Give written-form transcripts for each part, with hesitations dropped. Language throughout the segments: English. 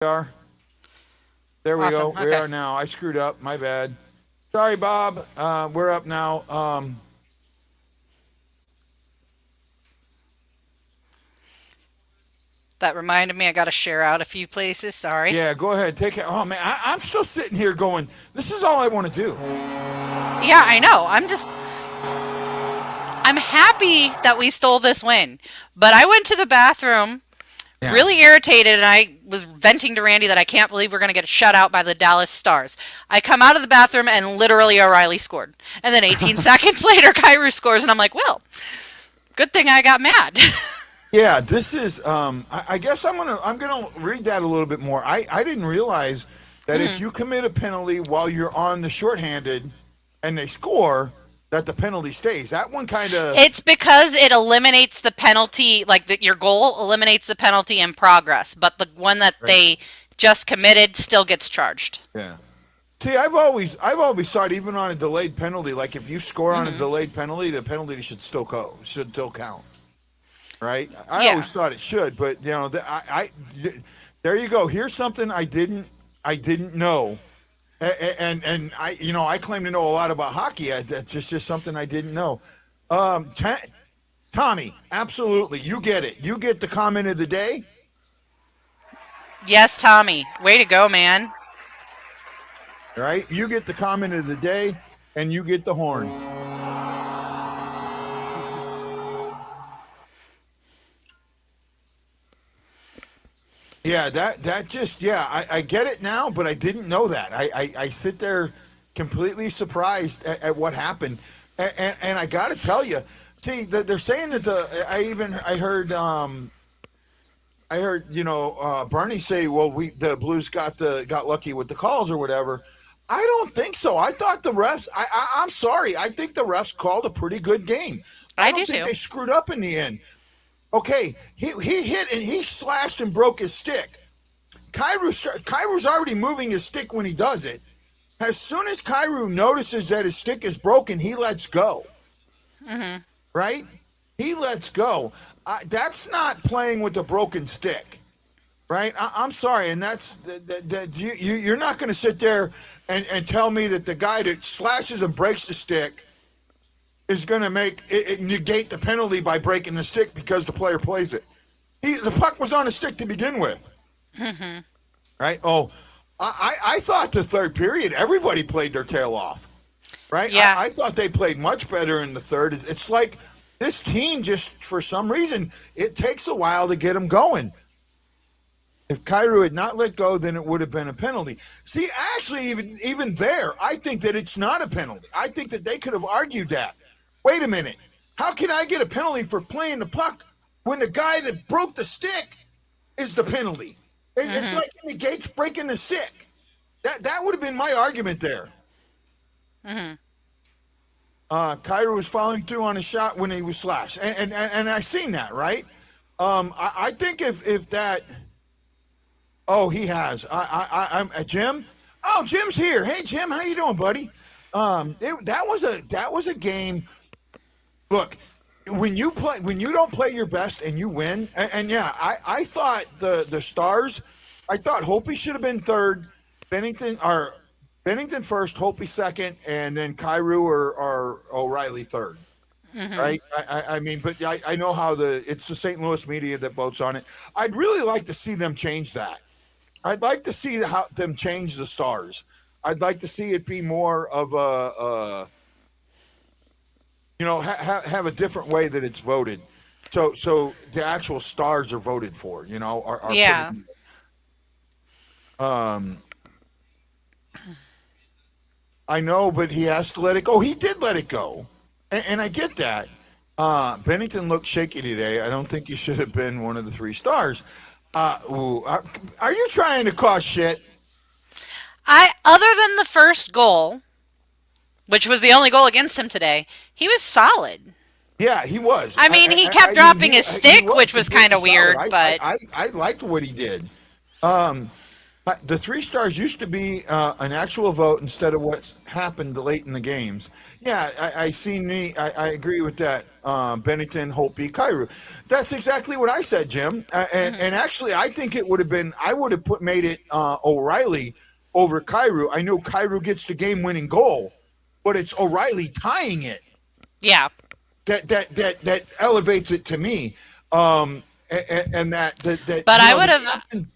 We are. There we Awesome. go. We Okay. are now. I screwed up. My bad. Sorry, Bob. We're up now. That reminded me I got to share out a few places. Sorry. Yeah, go ahead. Take it. Oh man, I'm still sitting here going. This is all I want to do. Yeah, I know. I'm happy that we stole this win. But I went to the bathroom Yeah. really irritated, and I was venting to Randy that I can't believe we're going to get shut out by the Dallas Stars. I come out of the bathroom and literally O'Reilly scored. And then 18 seconds later, Kyrou scores, and I'm like, well, good thing I got mad. Yeah. This is. I guess I'm gonna read that a little bit more. I didn't realize that if Mhm. you commit a penalty while you're on the shorthanded, and they score, that the penalty stays. That one kind of. It's because it eliminates the penalty, like your goal eliminates the penalty in progress, but the one that Right. they just committed still gets charged. Yeah. See, I've always thought even on a delayed penalty, like if you score on a Hmm. delayed penalty, the penalty should still count, right? I Yeah. always thought it should, but there you go. Here's something I didn't know, and I claim to know a lot about hockey. That's just something I didn't know. Um, Ta- Tommy, absolutely, you get it. You get the comment of the day, Yes, Tommy. Way to go, man. right? You get the comment of the day, and you get the horn. Yeah, that just I get it now, but I didn't know that. I sit there completely surprised at what happened, and I got to tell you, see that they're saying that I heard Bernie say, well, the Blues got lucky with the calls or whatever. I don't think so. I thought the refs. I'm sorry. I think the refs called a pretty good game. I I don't do think too. they screwed up in the end. Okay, he hit and he slashed and broke his stick. Kairu's already moving his stick when he does it. As soon as Kairu notices that his stick is broken, he lets go. Hmm. Right? He lets go. That's not playing with a broken stick. Right? I'm sorry, and you're not going to sit there and tell me that the guy that slashes and breaks the stick is going to make it negate the penalty by breaking the stick because the player plays it. The puck was on the stick to begin with. Hmm. Right? Oh, I thought the third period everybody played their tail off. Right? Yeah. I thought they played much better in the third. It's like this team just for some reason it takes a while to get them going. If Cairo had not let go, then it would have been a penalty. See, actually, even there, I think that it's not a penalty. I think that they could have argued that. Wait a minute. How can I get a penalty for playing the puck when the guy that broke the stick is the penalty? It's Hmm. like in the Gates breaking the stick. That would have been my argument there. Hmm. Cairo was following through on a shot when he was slashed, and I seen that right. I think if that. Oh, he has. I'm Jim. Oh, Jim's here. Hey, Jim, how you doing, buddy? That was a game. Look, when you don't play your best and you win, and yeah, I thought the Stars. I thought Hopi should have been third, Bennington first, Hopi second, and then Cairo or O'Reilly third. Hmm. Right? I mean, but I know how it's the St. Louis media that votes on it. I'd really like to see them change that. I'd like to see how them change the stars. I'd like to see it be more of have a different way that it's voted. So the actual stars are voted for. Are put Yeah. in. Um, I know, but he has to let it go. He did let it go, and I get that. Bennington looked shaky today. I don't think he should have been one of the three stars. Are you trying to cause shit? Other than the first goal, which was the only goal against him today, he was solid. Yeah, he was. I mean, he kept I mean, dropping he his he stick, was which was kind completely of solid. weird, but I liked what he did. Um, The 3 stars used to be an actual vote instead of what happened late in the games. Yeah, I agree with that. Bennington, Holtby, Cairo. That's exactly what I said, Jim. And Hmm. actually, I think it would have been. I would have made it O'Reilly over Cairo. I know Cairo gets the game-winning goal, but it's O'Reilly tying it Yeah. that elevates it to me. And that But you know the captain.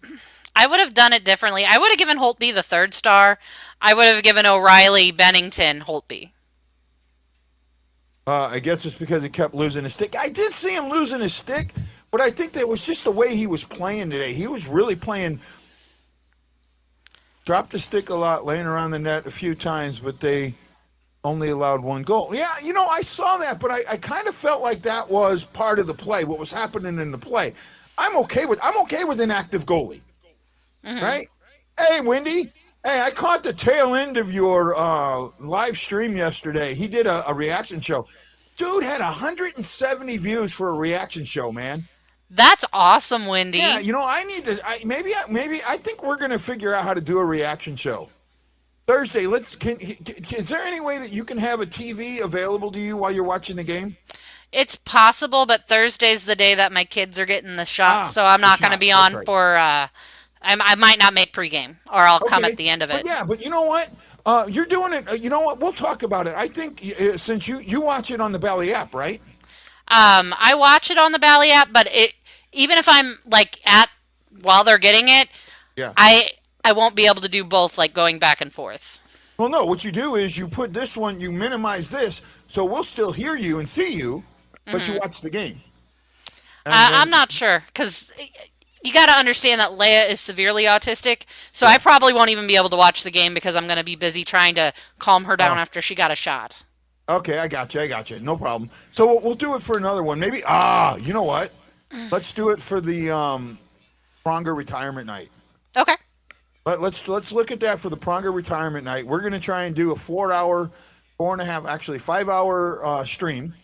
I would have done it differently. I would have given Holtby the third star. I would have given O'Reilly, Bennington, Holtby. I guess it's because he kept losing his stick. I did see him losing his stick, but I think that was just the way he was playing today. He was really playing, dropped the stick a lot, laying around the net a few times, but they only allowed 1 goal. Yeah, I saw that, but I kind of felt like that was part of the play, what was happening in the play. I'm okay with an active goalie, Hmm. right? Hey, Wendy. Hey, I caught the tail end of your live stream yesterday. He did a reaction show. Dude had 170 views for a reaction show, man. That's awesome, Yeah, Wendy. I need to. Maybe I think we're gonna figure out how to do a reaction show Thursday. Is there any way that you can have a TV available to you while you're watching the game? It's possible, but Thursday's the day that my kids are getting the shot, Ah, so I'm the not going to shot. be That's on right. for. I might not make pregame, or I'll come at Okay, the end of but it. yeah, but you know what? You're doing it. You know what? We'll talk about it. I think since you watch it on the Bally app, right? I watch it on the Bally app, but even if I'm like at while they're getting it, Yeah. I I won't be able to do both, like going back and forth. Well, no. What you do is you put this one, you minimize this, so we'll still hear you and see you, but you Hmm. watch the game, and I'm then not sure because you got to understand that Leia is severely autistic, so I yeah. probably won't even be able to watch the game because I'm going to be busy trying to calm her down Oh, after she got a shot. okay. I got you. I got you. No problem. So we'll do it for another one. Maybe. You know what? Let's do it for the Pronger retirement night. Okay. Let's look at that for the Pronger retirement night. We're gonna try and do a 4 hour, 4.5, actually 5 hour stream,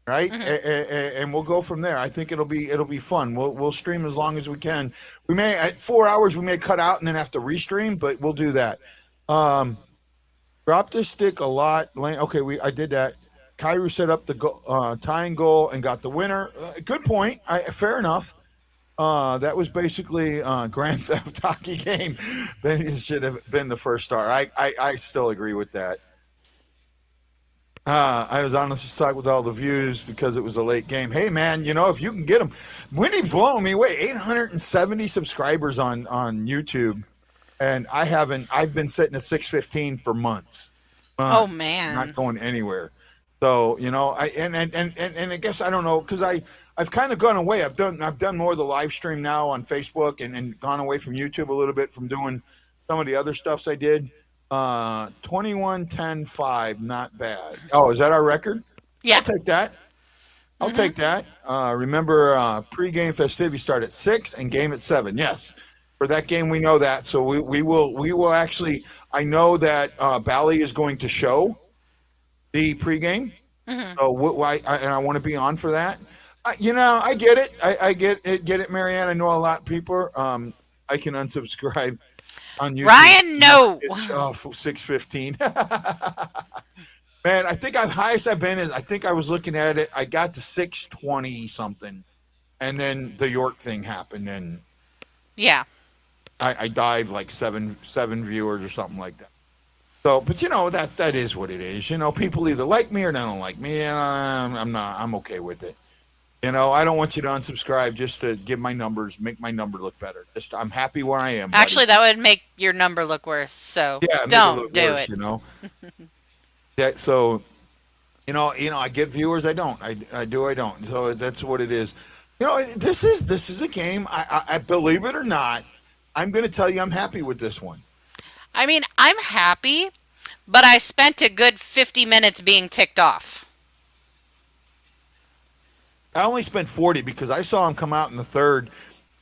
right? Hmm. And we'll go from there. I think it'll be fun. We'll stream as long as we can. We may at 4 hours we may cut out and then have to restream, but we'll do that. Um, Drop this stick a lot. Okay, I did that. Cairo set up the tying goal and got the winner. Good point. Fair enough. That was basically Grand Theft Hockey game. Then it should have been the first star. I still agree with that. I was honestly stuck with all the views because it was a late game. Hey man, if you can get them, Wendy's blowing me away. 870 subscribers on YouTube, and I haven't. I've been sitting at 615 for months. Oh Not man. going anywhere. So and I guess I don't know because I've kind of gone away. I've done more of the live stream now on Facebook and gone away from YouTube a little bit from doing some of the other stuffs I did. 21-10-5, not bad. Oh, is that our record? I'll Yeah. take that. I'll Hmm. take that. Remember, pregame festivities start at 6 and game at 7. Yes, for that game we know that. So we will actually. I know that Bally is going to show the pregame. Hmm. So and I want to be on for that. I get it. I get it, Marianne. I know a lot of people. I can unsubscribe on YouTube. Ryan, no. It's 6:15. Man, I think the highest I've been is I think I was looking at it. I got to 620 something, and then the York thing happened, and Yeah. I dived like seven viewers or something like that. So, but that is what it is. People either like me or they don't like me, and I'm not. I'm okay with it. I don't want you to unsubscribe just to give my numbers, make my number look better. Just I'm happy where I am, buddy. Actually, that would make your number look worse. So Yeah, make it don't look do worse. it. Yeah. So, I get viewers. I don't. I do. I don't. So that's what it is. This is a game. I believe it or not. I'm going to tell you, I'm happy with this one. I mean, I'm happy, but I spent a good 50 minutes being ticked off. I only spent 40 because I saw him come out in the third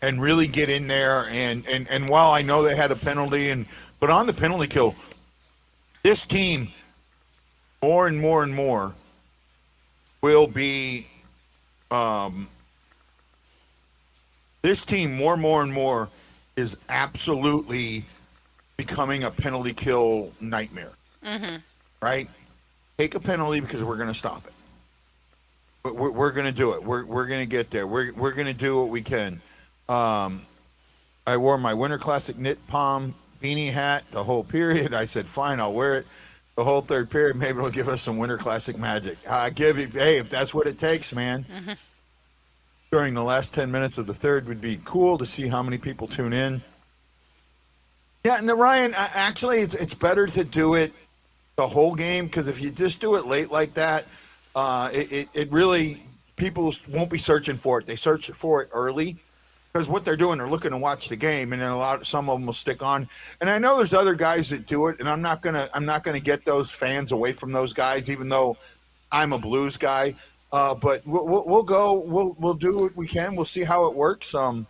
and really get in there. And while I know they had a penalty, but on the penalty kill, this team more and more and more will be this team more and more is absolutely becoming a penalty kill nightmare. Right? Take a penalty because we're going to stop it. We're going to do it. We're going to get there. We're going to do what we can. Um, I wore my Winter Classic knit palm beanie hat the whole period. I said, fine, I'll wear it the whole third period. Maybe it'll give us some Winter Classic magic. Hey, if that's what it takes, man. During the last 10 minutes of the third would be cool to see how many people tune in. Yeah, and Ryan, actually, it's better to do it the whole game, because if you just do it late like that, it really, people won't be searching for it. They search for it early, because what they're doing, they're looking to watch the game, and then some of them will stick on. And I know there's other guys that do it, and I'm not gonna get those fans away from those guys, even though I'm a Blues guy. But we'll do what we can. We'll see how it works. I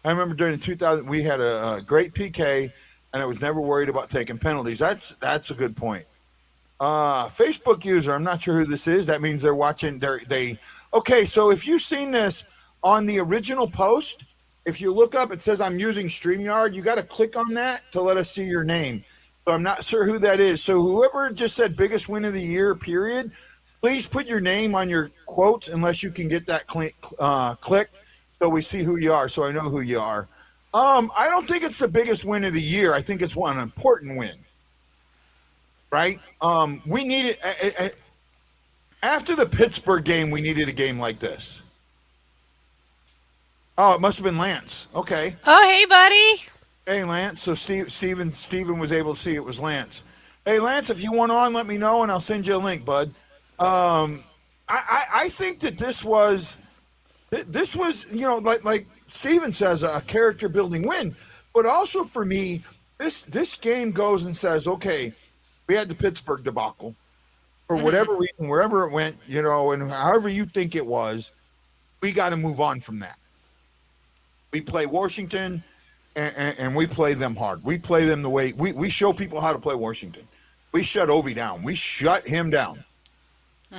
remember during the 2000, we had a great PK, and I was never worried about taking penalties. That's a good point. Facebook user, I'm not sure who this is. That means they're watching. Okay. So if you've seen this on the original post, if you look up, it says I'm using StreamYard. You got to click on that to let us see your name. So I'm not sure who that is. So whoever just said biggest win of the year, period, please put your name on your quotes unless you can get that click, so we see who you are. So I know who you are. I don't think it's the biggest win of the year. I think it's an important win. Right? We needed after the Pittsburgh game. We needed a game like this. Oh, it must have been Lance. Okay. Oh, hey, buddy. Hey, Lance. So Steven was able to see it was Lance. Hey, Lance, if you want on, let me know and I'll send you a link, bud. I think that this was, like Steven says, a character building win, but also for me, this game goes and says, okay, we had the Pittsburgh debacle for whatever reason, wherever it went, and however you think it was, we got to move on from that. We play Washington and we play them hard. We play them the way we show people how to play Washington. We shut Ovi down. We shut him down.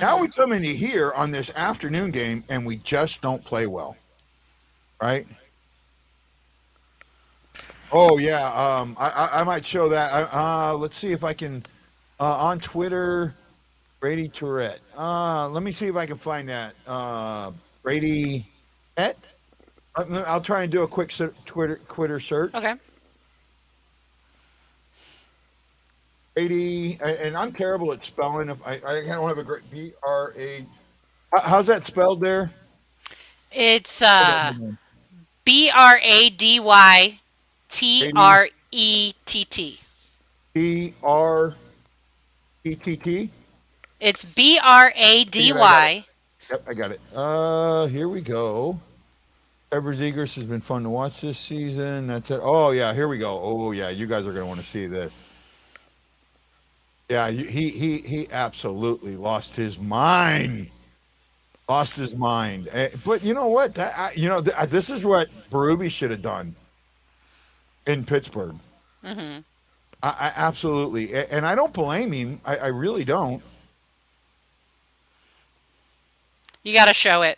Now we come into here on this afternoon game and we just don't play well. Right? Oh yeah. I might show that. Let's see if I can, on Twitter, Brady Tourette. Let me see if I can find that. Brady Et? I'll try and do a quick Twitter search. Okay. Brady, and I'm terrible at spelling. If I don't have a great BRA. How's that spelled there? It's BRADYTRETT. BRETT. It's BRADY. Yep, I got it. Here we go. Trevor Zegers has been fun to watch this season. That's it. Oh yeah, here we go. Oh yeah, you guys are going to want to see this. Yeah, he absolutely lost his mind. Lost his mind. But you know what? This is what Berube should have done in Pittsburgh. Mm-hmm. I absolutely, and I don't blame him. I really don't. You got to show it.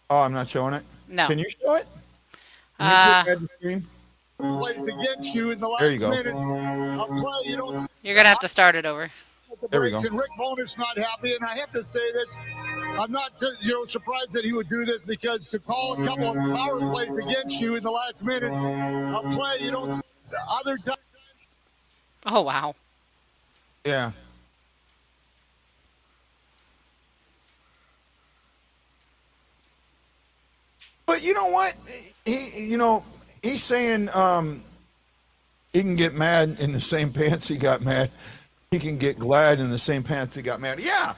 Oh, I'm not showing it? No. Can you show it? Can you click the screen? Plays against you in the There you last go. minute of play. You don't You're going to have to start it over. There we go. And Rick Boner's not happy, and I have to say this. I'm not, surprised that he would do this, because to call a couple of power plays against you in the last minute of play, you don't see other times. Oh, wow. Yeah. But you know what? He's saying he can get mad in the same pants he got mad. He can get glad in the same pants he got mad. Yeah.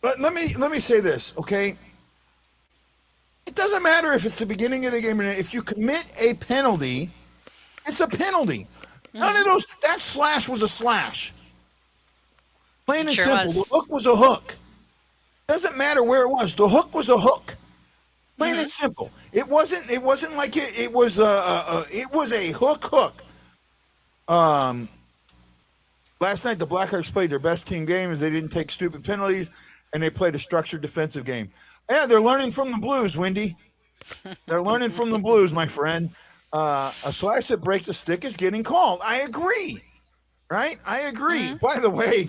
But let me say this, okay? It doesn't matter if it's the beginning of the game or not. If you commit a penalty, it's a penalty. None of those. That slash was a slash. Plain and Sure simple. was. The hook was a hook. Doesn't matter where it was. The hook was a hook. Plain and simple. It wasn't like it was a hook. Last night the Blackhawks played their best team game as they didn't take stupid penalties. and they played a structured defensive game. Yeah, they're learning from the Blues, Wendy. They're learning from the Blues, my friend. A slash that breaks a stick is getting called. I agree. Right? I agree. Mm-hmm. By the way,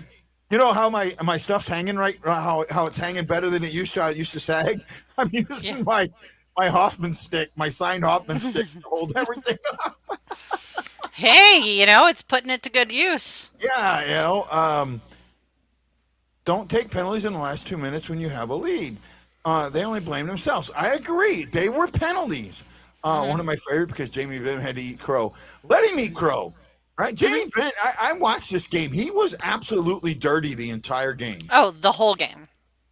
you know how my stuff's hanging right? How it's hanging better than it used to? How it used to sag. I'm using my Hoffman stick, my signed Hoffman stick to hold everything up. Hey, it's putting it to good use. Yeah, don't take penalties in the last 2 minutes when you have a lead. They only blame themselves. I agree. They were penalties. One of my favorite because Jamie Benn had to eat crow. Let him eat crow. Right? Jamie Benn, I watched this game. He was absolutely dirty the entire game. Oh, the whole game.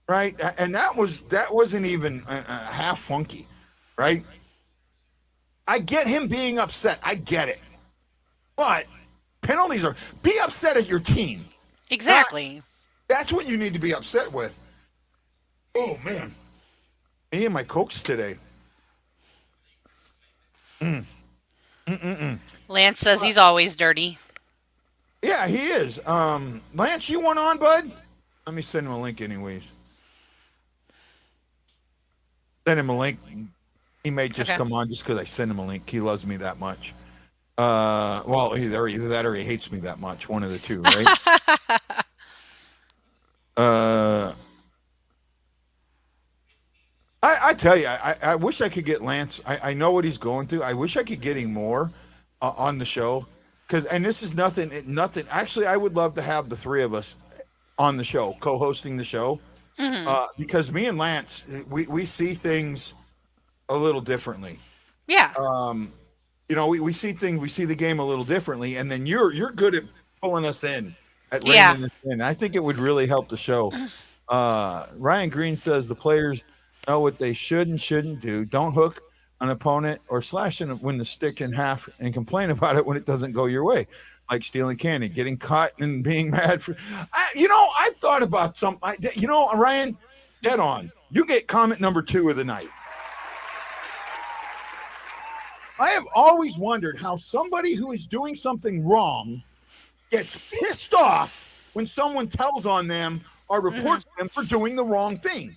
Right? And that wasn't even half funky. Right? I get him being upset. I get it. But penalties be upset at your team. Exactly. That's what you need to be upset with. Oh, man. Me and my Cokes today. Lance says he's always dirty. Yeah, he is. Lance, you want on, bud? Let me send him a link anyways. Send him a link. He may just come on just because I send him a link. He loves me that much. Well, either that or he hates me that much. One of the two, right? I tell you, I wish I could get Lance. I know what he's going through. I wish I could get him more on the show. And this is nothing. Actually, I would love to have the three of us on the show, co-hosting the show. Because me and Lance, we see things a little differently. Yeah. We see things, we see the game a little differently, and then you're good at pulling us in, at reining us in. I think it would really help the show. Ryan Green says the players know what they should and shouldn't do. Don't hook an opponent or slash when the stick in half and complain about it when it doesn't go your way, like stealing candy, getting caught and being mad for. I've thought about Ryan, dead on. You get comment number 2 of the night. I have always wondered how somebody who is doing something wrong gets pissed off when someone tells on them or reports them for doing the wrong thing.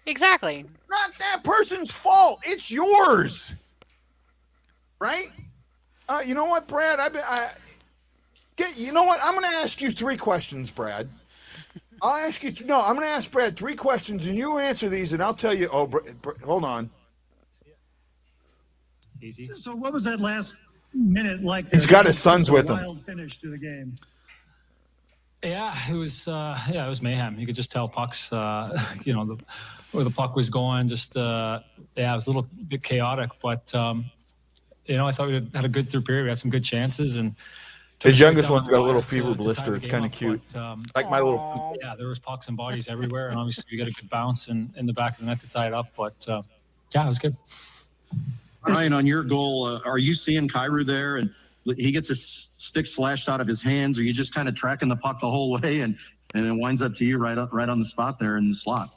Exactly. Not that person's fault. It's yours. Right? You know what, Brad? You know what? I'm going to ask you 3 questions, Brad. I'm going to ask Brad 3 questions, and you answer these, and I'll tell you. Oh, hold on. Easy. So what was that last minute like? He's got his sons with him. Wild finish to the game. Yeah, it was mayhem. You could just tell pucks, where the puck was going. Just, it was a little bit chaotic, but I thought we had a good third period. We had some good chances, and his youngest one's got a little fever blister. It's kind of cute, like my little. Yeah, there was pucks and bodies everywhere, and obviously we got a good bounce in the back of the net to tie it up. But it was good. Ryan, on your goal, are you seeing Kyrou there, and he gets his stick slashed out of his hands? Or are you just kind of tracking the puck the whole way, and it winds up to you right on the spot there in the slot?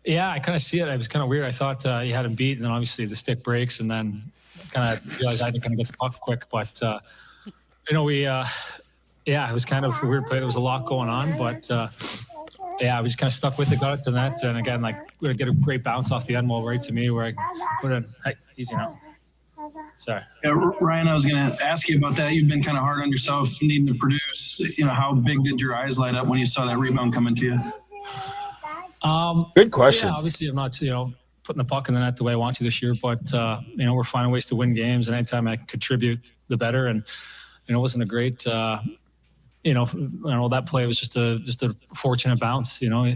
Yeah, I kind of see it. It was kind of weird. I thought he had him beat, and then obviously the stick breaks, and then kind of realized I had to kind of get the puck quick. But it was kind of a weird play. There was a lot going on, but we just kind of stuck with it, got it to net, and again, we would get a great bounce off the end wall right to me, where I put it. Hey, easy now. Sorry. Yeah, Ryan, I was going to ask you about that. You've been kind of hard on yourself, needing to produce. How big did your eyes light up when you saw that rebound coming to you? Good question. Yeah, obviously, I'm not putting the puck in the net the way I want to this year, but we're finding ways to win games, and anytime I can contribute, the better. And it wasn't a great. That play was just a fortunate bounce, and I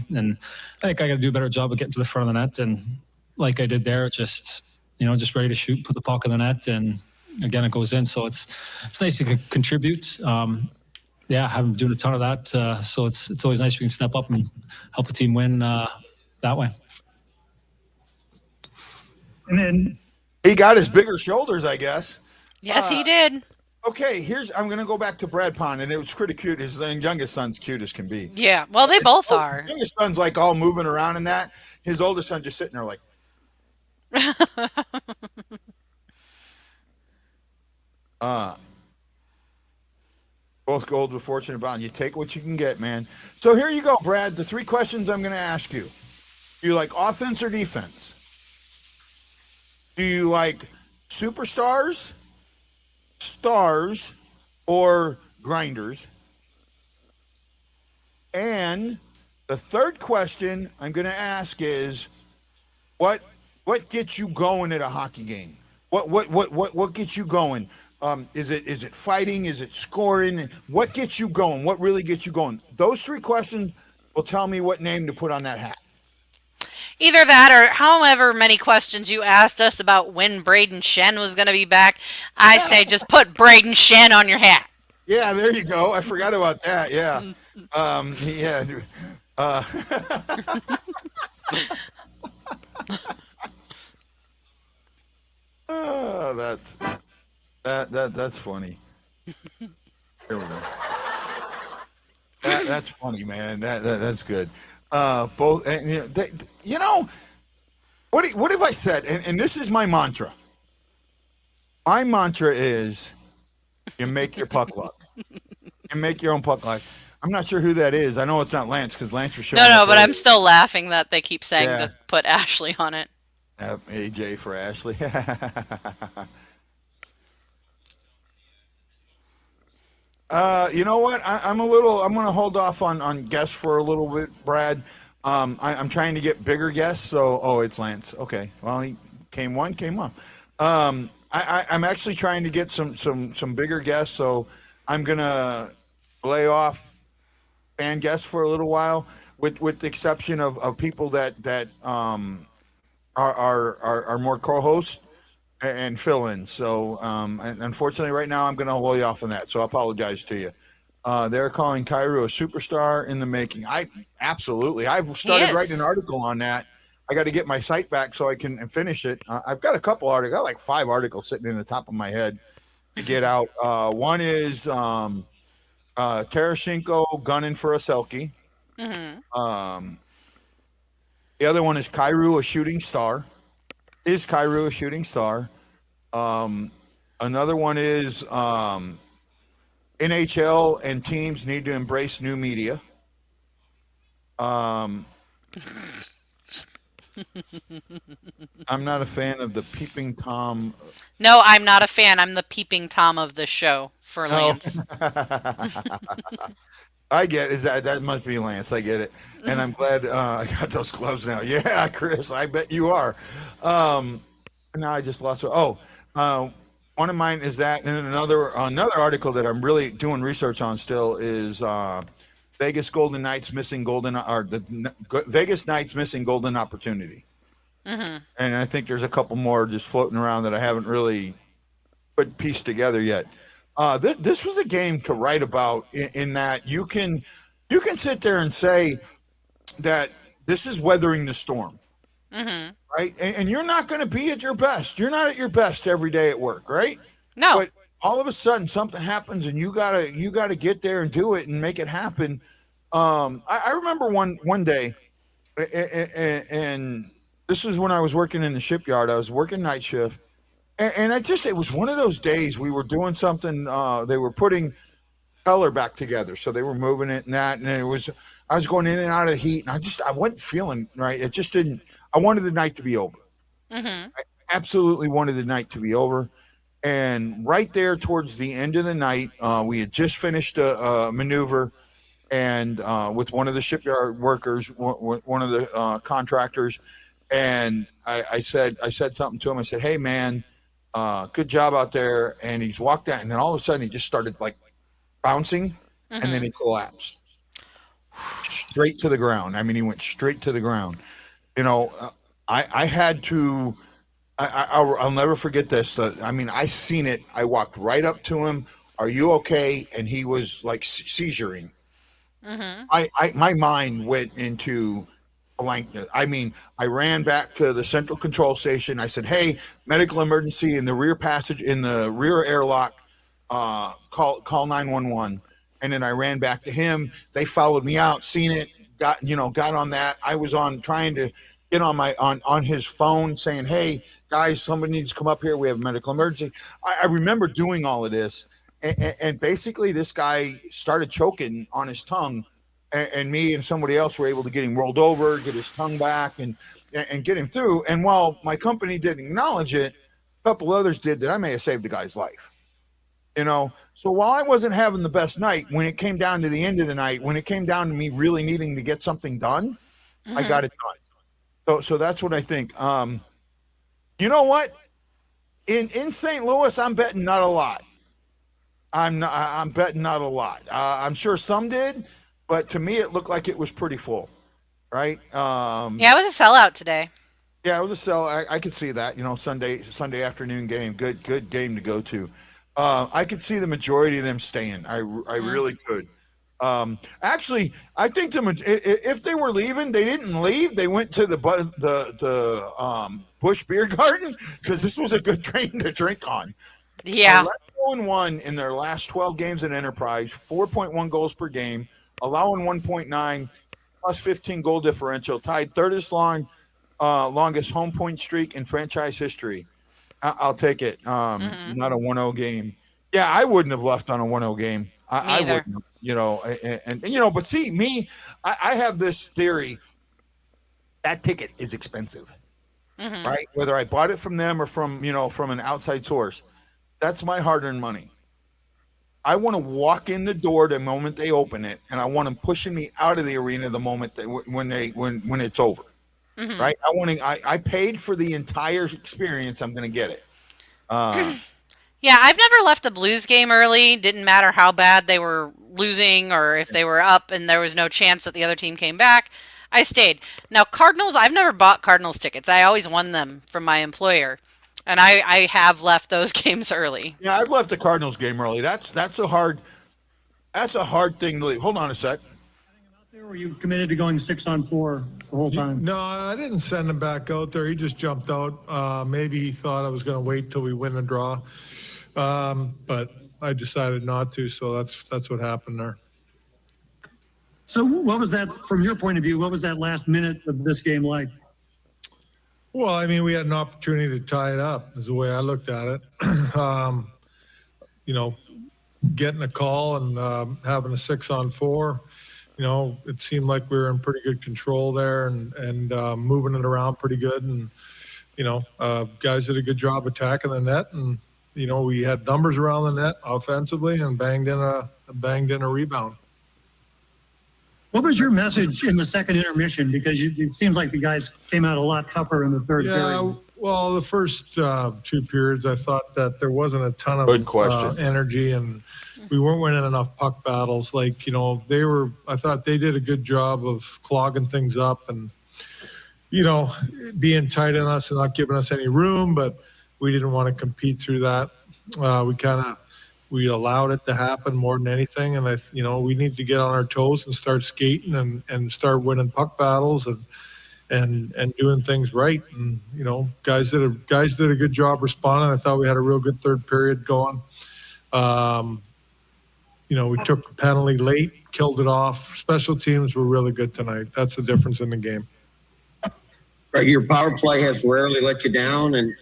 think I got to do a better job of getting to the front of the net, and like I did there, just ready to shoot, put the puck in the net, and again it goes in. So it's nice to contribute. I haven't been doing a ton of that, so it's always nice we can step up and help the team win that way. And then he got his bigger shoulders, I guess. Yes, he did. Okay, I'm going to go back to Brad Pond, and it was pretty cute. His youngest son's cute as can be. Yeah, well, they both are. His youngest son's like all moving around and that. His oldest son just sitting there like. Both gold with fortune bound. You take what you can get, man. So here you go, Brad. The 3 questions I'm going to ask you. Do you like offense or defense? Do you like superstars, stars, or grinders? And the third question I'm going to ask is, what gets you going at a hockey game? What gets you going? Is it fighting? Is it scoring? What gets you going? What really gets you going? Those 3 questions will tell me what name to put on that hat. Either that or however many questions you asked us about when Braden Shen was going to be back. I say just put Braden Shen on your hat. Yeah, there you go. I forgot about that. Yeah. Yeah. Oh, that's funny. There we go. That's funny, man. That's good. Both, and, what have I said? And this is my mantra. My mantra is, you make your puck luck. You make your own puck luck. I'm not sure who that is. I know it's not Lance because Lance was showing. No, up but earlier. I'm still laughing that they keep saying Yeah. to put Ashley on it. AJ for Ashley. You know what? I'm going to hold off on guests for a little bit, Brad. I'm trying to get bigger guests. So, it's Lance. Okay. Well, he came one. I'm actually trying to get some bigger guests. So I'm going to lay off fan guests for a little while, with the exception of people that are more co-hosts and fill-ins. So and unfortunately, right now I'm going to lay off on that. So I apologize to you. They're calling Kyrou a superstar in the making. I've started writing an article on that. I got to get my site back so I can finish it. I've got a couple articles. I got like 5 articles sitting in the top of my head to get out. One is Tarasenko gunning for a Selkie. Mm-hmm. The other one is Kyrou a shooting star. Is Kyrou a shooting star? Another one is NHL and teams need to embrace new media. I'm not a fan of the peeping Tom. No, I'm not a fan. I'm the peeping Tom of the show for Lance. I get it. That must be Lance. I get it, and I'm glad I got those gloves now. Yeah, Chris, I bet you are. Now I just lost. One of mine is that, and then another article that I'm really doing research on still is Vegas Golden Knights missing Vegas Knights missing golden opportunity. Mm-hmm. And I think there's a couple more just floating around that I haven't really pieced together yet. This was a game to write about in that you can sit there and say that this is weathering the storm, Mm-hmm. right? And you're not going to be at your best. You're not at your best every day at work, right? No. But all of a sudden something happens and you gotta get there and do it and make it happen. I remember one day, and this was when I was working in the shipyard. I was working night shift. And it was one of those days we were doing something, they were putting color back together. So they were moving it and that, and I was going in and out of the heat, and I wasn't feeling right. It just didn't, I wanted the night to be over. Mm-hmm. I absolutely wanted the night to be over. And right there towards the end of the night, we had just finished a maneuver and with one of the shipyard workers, one of the contractors. And I said something to him. I said, "Hey man, good job out there." And he's walked out, and then all of a sudden he just started like bouncing, Mm-hmm. and then he collapsed straight to the ground. I mean, he went straight to the ground. I had to. I'll never forget this. I seen it. I walked right up to him. "Are you okay?" And he was like seizuring. Mm-hmm. My mind went into blankness. I ran back to the central control station. I said, "Hey, medical emergency in the rear passage, in the rear airlock. Call 911." And then I ran back to him. They followed me out, seen it, got on that. I was trying to get on his phone saying, "Hey guys, somebody needs to come up here. We have a medical emergency." I remember doing all of this, and basically this guy started choking on his tongue, and me and somebody else were able to get him rolled over, get his tongue back, and get him through. And while my company didn't acknowledge it, a couple others did that I may have saved the guy's life. So while I wasn't having the best night, when it came down to the end of the night, when it came down to me really needing to get something done, I got it done. So that's what I think. You know what? In St. Louis, I'm betting not a lot. I'm betting not a lot. I'm sure some did, but to me, it looked like it was pretty full, right? Yeah, it was a sellout today. Yeah, it was a sell. I could see that. Sunday afternoon game, good game to go to. I could see the majority of them staying. I really could. Actually, I think if they were leaving, they didn't leave. They went to the Busch Beer Garden because this was a good train to drink on. Yeah. 11-1 in their last 12 games at Enterprise, 4.1 goals per game, allowing 1.9, plus 15 goal differential, tied third longest home point streak in franchise history. I'll take it. Not a 1-0 game. Yeah, I wouldn't have left on a 1-0 game. I wouldn't, and but see, me, I have this theory that ticket is expensive, right? Whether I bought it from them or from an outside source, that's my hard-earned money. I want to walk in the door the moment they open it, and I want them pushing me out of the arena the moment when it's over, right? I paid for the entire experience. I'm going to get it. Yeah, I've never left a Blues game early. Didn't matter how bad they were losing or if they were up and there was no chance that the other team came back. I stayed. Now, Cardinals, I've never bought Cardinals tickets. I always won them from my employer. And I have left those games early. Yeah, I've left the Cardinals game early. That's a hard thing to leave. Hold on a sec. Were you committed to going 6-on-4 the whole time? No, I didn't send him back out there. He just jumped out. Maybe he thought I was going to wait till we win a draw. But I decided not to, so that's what happened there. So what was that, from your point of view, what was that last minute of this game like? Well, I mean, we had an opportunity to tie it up is the way I looked at it. Getting a call and having a 6-on-4, it seemed like we were in pretty good control there and moving it around pretty good. And, guys did a good job attacking the net. And, we had numbers around the net offensively and banged in a rebound. What was your message in the second intermission? Because it seems like the guys came out a lot tougher in the third period. Well, the first two periods, I thought that there wasn't a ton of energy, and we weren't winning enough puck battles. I thought they did a good job of clogging things up and, being tight on us and not giving us any room, but we didn't want to compete through that. We allowed it to happen more than anything. And we need to get on our toes and start skating and start winning puck battles and doing things right. And, guys did a good job responding. I thought we had a real good third period going. We took a penalty late, killed it off. Special teams were really good tonight. That's the difference in the game. Right, your power play has rarely let you down, and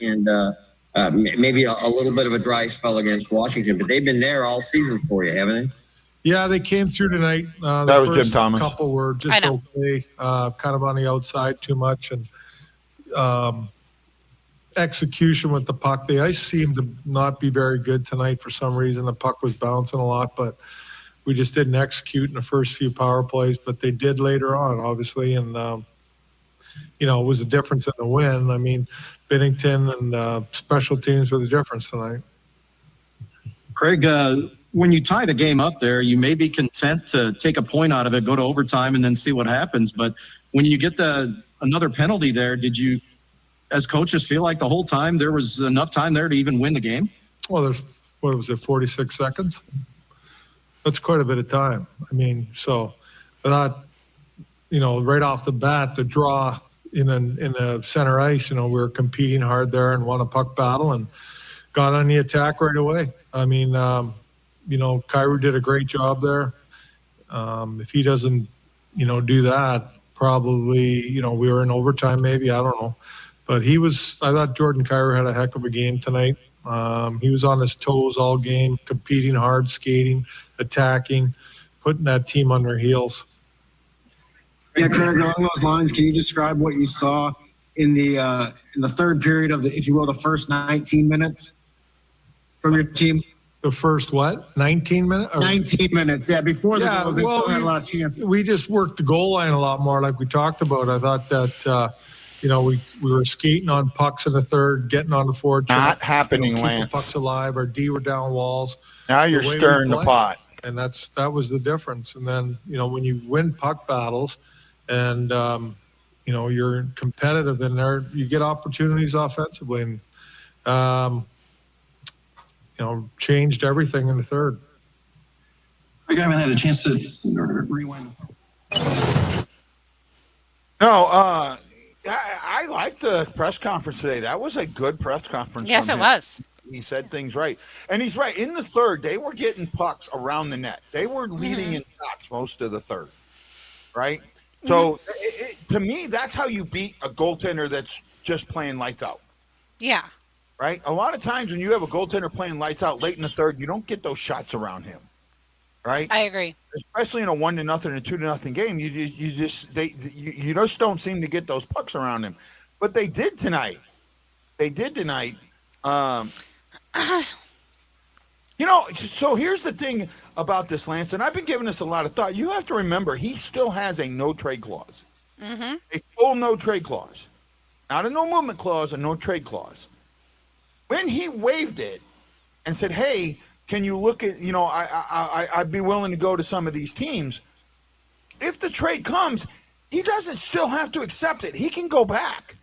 maybe a little bit of a dry spell against Washington, but they've been there all season for you, haven't they? Yeah, they came through tonight. That was Jim Thomas. A couple were just okay, kind of on the outside too much, and execution with the puck. The ice seemed to not be very good tonight for some reason. The puck was bouncing a lot, but we just didn't execute in the first few power plays, but they did later on, obviously, and it was a difference in the win. I mean, Bennington and special teams were the difference tonight. Craig, when you tie the game up there, you may be content to take a point out of it, go to overtime, and then see what happens. But when you get another penalty there, did you, as coaches, feel like the whole time there was enough time there to even win the game? Well, there's, 46 seconds? That's quite a bit of time. I mean, so I thought, right off the bat, the draw in the center ice, we were competing hard there and won a puck battle and got on the attack right away. I mean, Kyrou did a great job there. If he doesn't, do that, probably, we were in overtime maybe, I don't know. But I thought Jordan Kyrou had a heck of a game tonight. He was on his toes all game, competing hard, skating, attacking, putting that team on their heels. Yeah, Craig, along those lines, can you describe what you saw in the third period of the, if you will, the first 19 minutes from your team? The first what? 19 minutes? 19 minutes, yeah. Before the goals, they still had a lot of chances. We just worked the goal line a lot more, like we talked about. I thought that we were skating on pucks in the third, getting on the forward. Not happening, keeping Lance. pucks alive. Our D were down walls. Now you're The way we stirring the play. pot. And that was the difference. And then, when you win puck battles and, you're competitive in there, you get opportunities offensively and, changed everything in the third. I haven't had a chance to rewind. No, I liked the press conference today. That was a good press conference. Yes, from it him. was. He said things right. And he's right. In the third, they were getting pucks around the net. They were leading in shots most of the third, right? So to me, that's how you beat a goaltender that's just playing lights out. Yeah. Right? A lot of times when you have a goaltender playing lights out late in the third, you don't get those shots around him. Right? I agree. Especially in a 1-0 and a 2-0 game, you just don't seem to get those pucks around him. But they did tonight. So here's the thing about this, Lance, and I've been giving this a lot of thought. You have to remember, he still has a no-trade clause. A full no-trade clause. Not a no-movement clause, a no-trade clause. When he waived it and said, hey, can you look at, I'd be willing to go to some of these teams. If the trade comes, he doesn't still have to accept it. He can go back.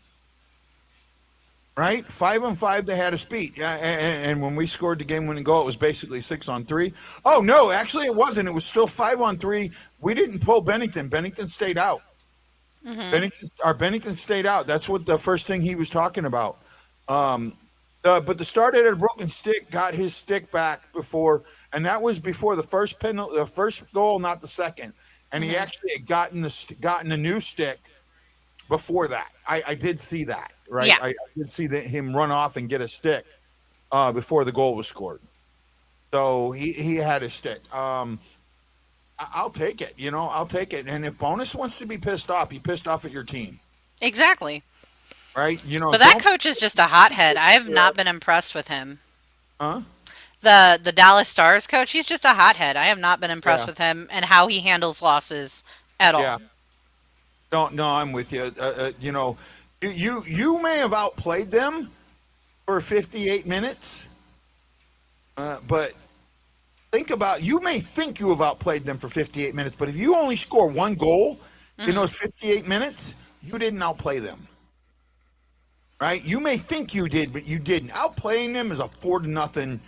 Right? 5-on-5, they had us beat. And when we scored the game-winning goal, it was basically 6-on-3. Oh, no, actually it wasn't. It was still 5-on-3. We didn't pull Bennington. Bennington stayed out. Bennington stayed out. That's what the first thing he was talking about. But the starter had a broken stick, got his stick back before, and that was before the first penalty, the first goal, not the second. And he actually had gotten a new stick before that. I did see that, right? Yeah. I did see him run off and get a stick before the goal was scored. So he had his stick. I'll take it. I'll take it. And if Bonus wants to be pissed off, be pissed off at your team. Exactly. Right? But that coach is just a hothead. I have not been impressed with him. Huh? The Dallas Stars coach, he's just a hothead. I have not been impressed with him and how he handles losses at all. Yeah. No, I'm with you. You may have outplayed them for 58 minutes, but you may think you have outplayed them for 58 minutes, but if you only score one goal in those 58 minutes, you didn't outplay them. Right? You may think you did, but you didn't. Outplaying them is a 4-0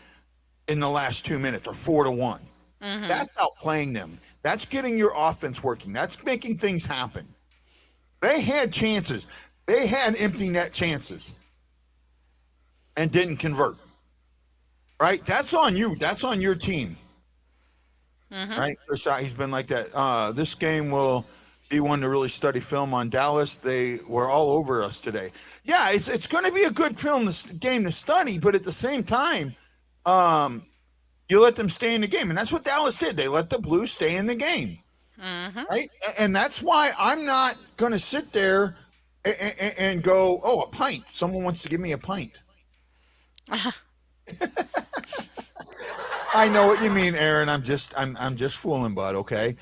in the last 2 minutes or 4-1. That's outplaying them. That's getting your offense working. That's making things happen. They had chances. They had empty net chances and didn't convert. Right? That's on you. That's on your team. Right? He's been like that. This game will be one to really study film on Dallas. They were all over us today. Yeah, it's going to be a good game to study, but at the same time, you let them stay in the game. And that's what Dallas did. They let the Blues stay in the game. Right? And that's why I'm not going to sit there and go, oh, a pint. Someone wants to give me a pint. I know what you mean, Aaron. I'm just fooling, bud. Okay.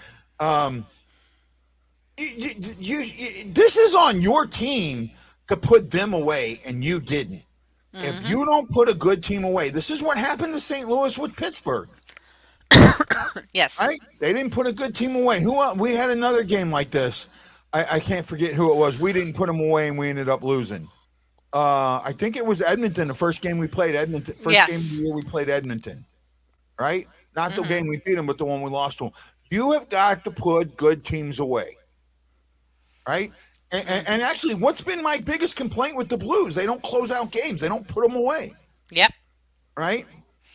This is on your team to put them away, and you didn't. If you don't put a good team away, this is what happened to St. Louis with Pittsburgh. Yes. Right? They didn't put a good team away. We had another game like this. I can't forget who it was. We didn't put them away, and we ended up losing. I think it was Edmonton. The first game we played Edmonton. First game of the year we played Edmonton. Right? Not the game we beat them, but the one we lost to them. You have got to put good teams away. Right? And actually, what's been my biggest complaint with the Blues? They don't close out games. They don't put them away. Yep. Right?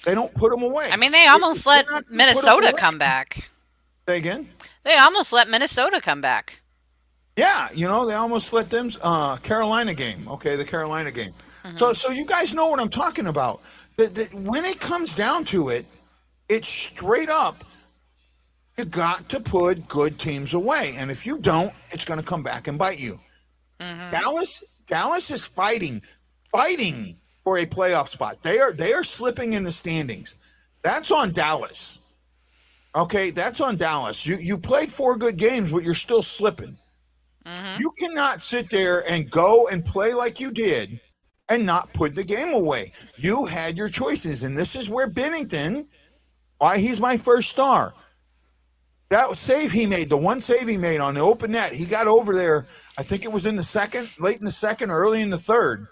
They don't put them away. I mean, they almost let Minnesota come back. Say again? They almost let Minnesota come back. Yeah, they almost let them Carolina game. Okay, the Carolina game. So you guys know what I'm talking about. when it comes down to it, it's straight up. You got to put good teams away, and if you don't, it's going to come back and bite you. Dallas is fighting for a playoff spot. They are slipping in the standings. That's on Dallas. Okay, that's on Dallas. You played 4 good games, but you're still slipping. You cannot sit there and go and play like you did and not put the game away. You had your choices, and this is where Binnington, why he's my first star. That save he made, the one save he made on the open net, he got over there. I think it was in the second, late in the second, early in the third.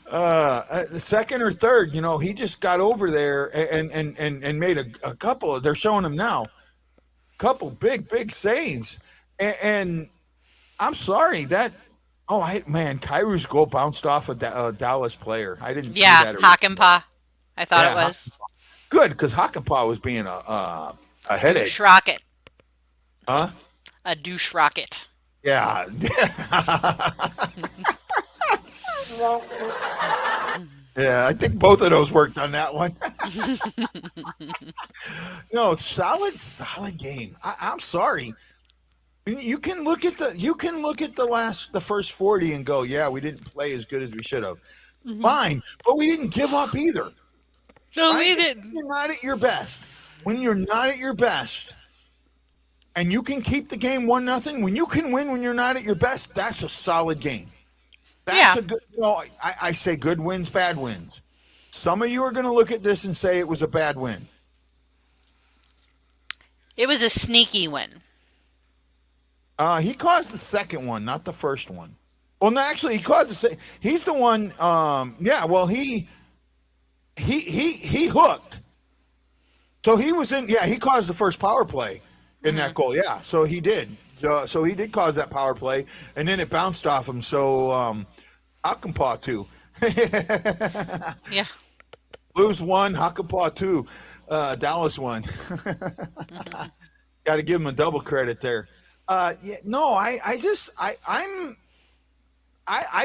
The second or third, he just got over there and made a couple. They're showing him now, a couple big saves. And I'm sorry that. Kairu's goal bounced off a Dallas player. I didn't see that. Yeah, Hakanpää. I thought it was. Good, because Hakanpää was being a headache. Douche rocket. Huh? A douche rocket. Yeah. Yeah, I think both of those worked on that one. Solid game. I'm sorry. You can look at the first 40 and go, yeah, we didn't play as good as we should have. Fine, but we didn't give up either. No, right? we didn't. When you're not at your best, and you can keep the game 1-0, when you can win when you're not at your best, that's a solid game. That's a good. I say good wins, bad wins. Some of you are going to look at this and say it was a bad win. It was a sneaky win. He caused the second one, not the first one. Well, no, actually, he caused the. He's the one. He hooked. So he was in. Yeah, he caused the first power play in that goal. Yeah, so he did. So he did cause that power play, and then it bounced off him. So Hakanpää too. Yeah. Blues 1, Hakanpää 2, Dallas 1. Got to give him a double credit there. I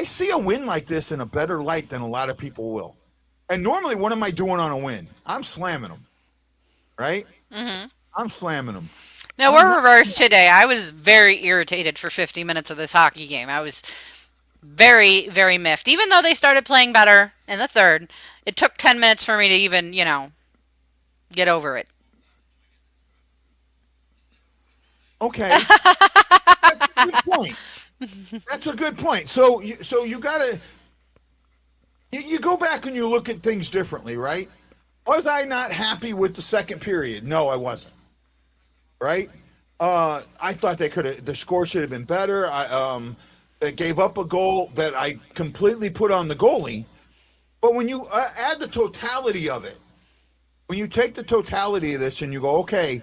see a win like this in a better light than a lot of people will. And normally, what am I doing on a win? I'm slamming them, right? Mm-hmm. I'm slamming them. Now, we're reversed today. I was very irritated for 50 minutes of this hockey game. I was very, very miffed. Even though they started playing better in the third, it took 10 minutes for me to even, get over it. Okay. That's a good point. That's a good point. So you gotta you go back and you look at things differently, right? Was I not happy with the second period? No, I wasn't. Right? I thought the score should have been better. They gave up a goal that I completely put on the goalie. But when you add the totality of it, when you take the totality of this and you go, okay,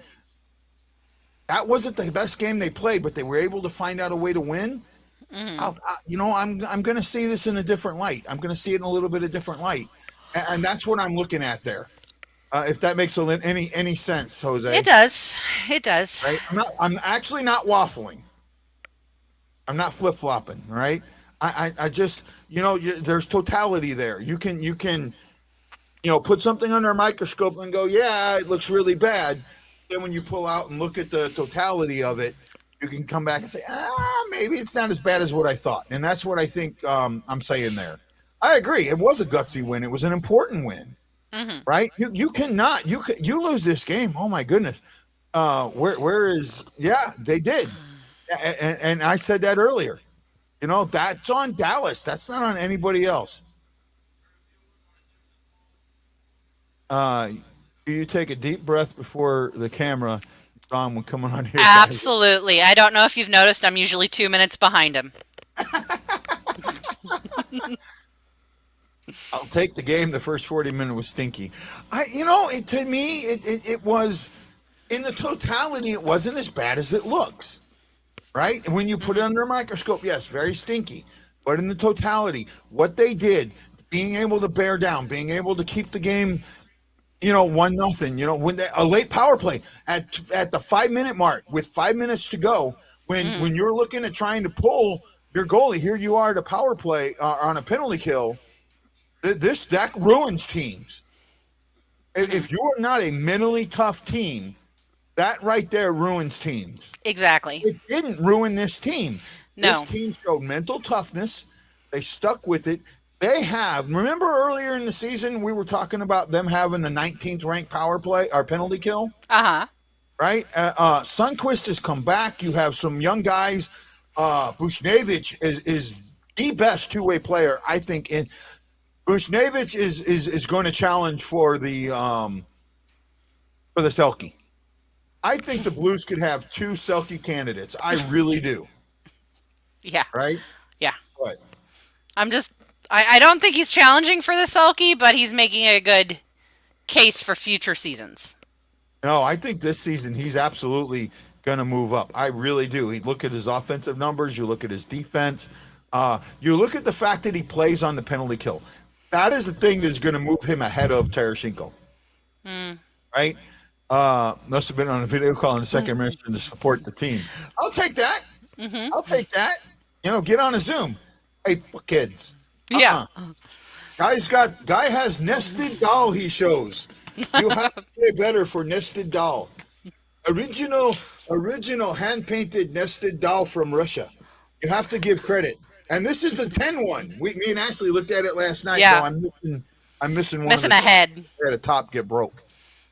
that wasn't the best game they played, but they were able to find out a way to win. Mm-hmm. I'm going to see this in a different light. I'm going to see it in a little bit of different light, and that's what I'm looking at there. If that makes any sense, Jose. It does. It does. Right? I'm actually not waffling. I'm not flip flopping. Right? I just there's totality there. You can put something under a microscope and go, yeah, it looks really bad. Then when you pull out and look at the totality of it, you can come back and say, maybe it's not as bad as what I thought. And that's what I think I'm saying there. I agree. It was a gutsy win. It was an important win. Mm-hmm. Right? You lose this game. Oh my goodness. They did. And I said that earlier. That's on Dallas. That's not on anybody else. You take a deep breath before the camera, Don, when coming on here. Absolutely. I don't know if you've noticed, I'm usually 2 minutes behind him. I'll take the game. The first 40 minutes was stinky. To me, it was, in the totality, it wasn't as bad as it looks, right? And when you put it under a microscope, yes, very stinky. But in the totality, what they did, being able to bear down, being able to keep the game, 1-0, when a late power play at the 5-minute mark with 5 minutes to go, when you're looking at trying to pull your goalie. Here you are at a power play on a penalty kill. That ruins teams. If you are not a mentally tough team, that right there ruins teams. Exactly. It didn't ruin this team. No. This team showed mental toughness. They stuck with it. They have. Remember earlier in the season, we were talking about them having the 19th ranked power play or penalty kill, Uh-huh. right? Sundqvist has come back. You have some young guys. Bushnevich is the best two-way player, I think. In Bushnevich is going to challenge for the Selke. I think the Blues could have 2 Selke candidates. I really do. Yeah. Right? Yeah. What? I don't think he's challenging for the Selke, but he's making a good case for future seasons. No, I think this season he's absolutely going to move up. I really do. You look at his offensive numbers. You look at his defense. You look at the fact that he plays on the penalty kill. That is the thing that's going to move him ahead of Tarasenko. Right? Must have been on a video call in the second minister to support the team. I'll take that. I'll take that. Get on a Zoom. Hey, kids. Yeah. Guy has nested doll he shows. You have to play better for nested doll. Original hand-painted nested doll from Russia. You have to give credit. And this is the 10 one. Me and Ashley looked at it last night. Yeah. So I'm missing one. Missing a head. At the top get broke.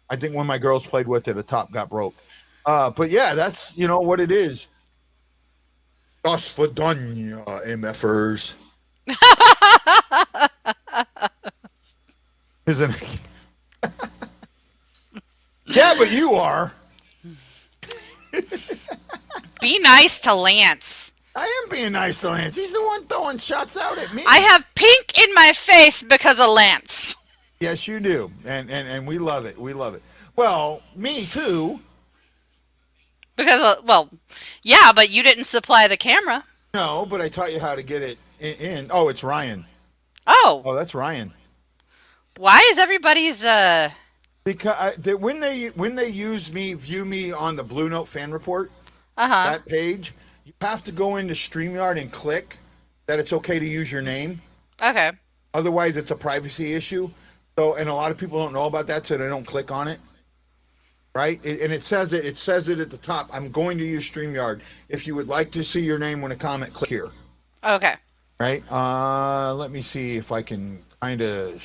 I think when my girls played with it, the top got broke. But yeah, that's what it is. Das Vidanya, MFers. Isn't it? Yeah, but you are. Be nice to Lance. I am being nice to Lance. He's the one throwing shots out at me. I have pink in my face because of Lance. Yes, you do. And we love it. We love it. Well, me too. Because, yeah, but you didn't supply the camera. No, but I taught you how to get it in. Oh, it's Ryan. Oh, that's Ryan. Why is everybody's Because when they view me on the BlueNote Fan Report, that page, you have to go into StreamYard and click that it's okay to use your name. Okay. Otherwise, it's a privacy issue. So, and a lot of people don't know about that, so they don't click on it. Right? And it says it at the top. I'm going to use StreamYard. If you would like to see your name when a comment, click here. Okay. Right? Let me see if I can kind of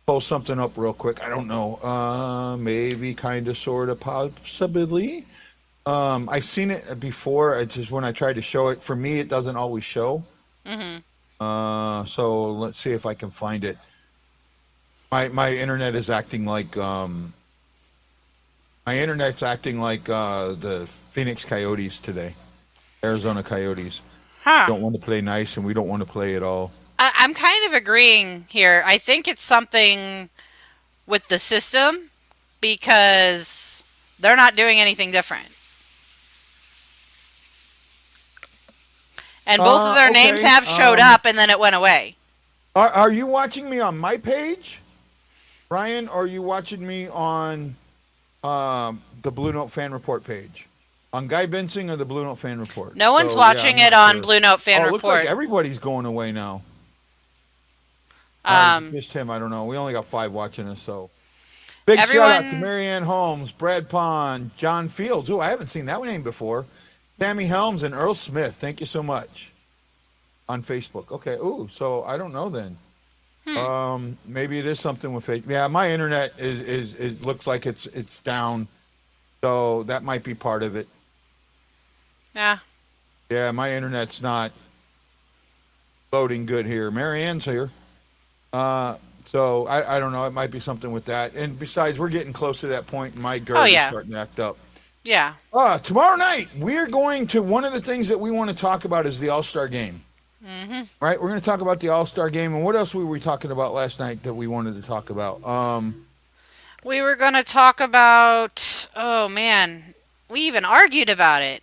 pull something up real quick. I don't know. Maybe, kind of, sort of, possibly. I've seen it before. It's just when I tried to show it. For me, it doesn't always show. So let's see if I can find it. My internet is acting like the Phoenix Coyotes today. Arizona Coyotes. Don't want to play nice, and we don't want to play at all. I'm kind of agreeing here. I think it's something with the system because they're not doing anything different. And both of their names have showed up, and then it went away. Are you watching me on my page, Ryan, or are you watching me on the Blue Note Fan Report page? On Guy Bensing or the Blue Note Fan Report? No one's watching it on Blue Note Fan Report. It looks like everybody's going away now. Just him, I don't know. We only got 5 watching us, so. Big shout out to Marianne Holmes, Brad Pond, John Fields. Oh, I haven't seen that name before. Tammy Helms and Earl Smith. Thank you so much. On Facebook. Okay. Ooh, so I don't know then. Maybe it is something with Facebook. Yeah, my internet is looks like it's down. So that might be part of it. Yeah. Yeah, my internet's not loading good here. Marianne's here. So I don't know. It might be something with that. And besides, we're getting close to that point. My girl is starting to act up. Yeah. Tomorrow night, we're going to, one of the things that we want to talk about is the All-Star Game. Right? We're going to talk about the All-Star Game. And what else were we talking about last night that we wanted to talk about? We were going to talk about, oh man, we even argued about it.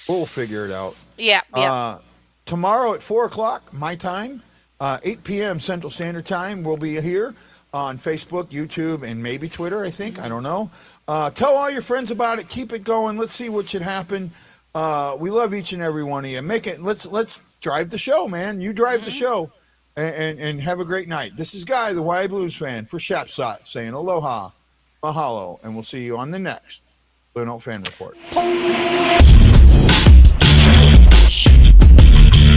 We'll figure it out. Yeah. Tomorrow at 4 o'clock, my time, 8 p.m. Central Standard Time, we'll be here on Facebook, YouTube, and maybe Twitter, I think. I don't know. Tell all your friends about it. Keep it going. Let's see what should happen. We love each and every one of you. Let's drive the show, man. You drive the show, and have a great night. This is Guy, the Y Blues fan, for Shapsot, saying aloha, mahalo, and we'll see you on the next BlueNote Fan Report.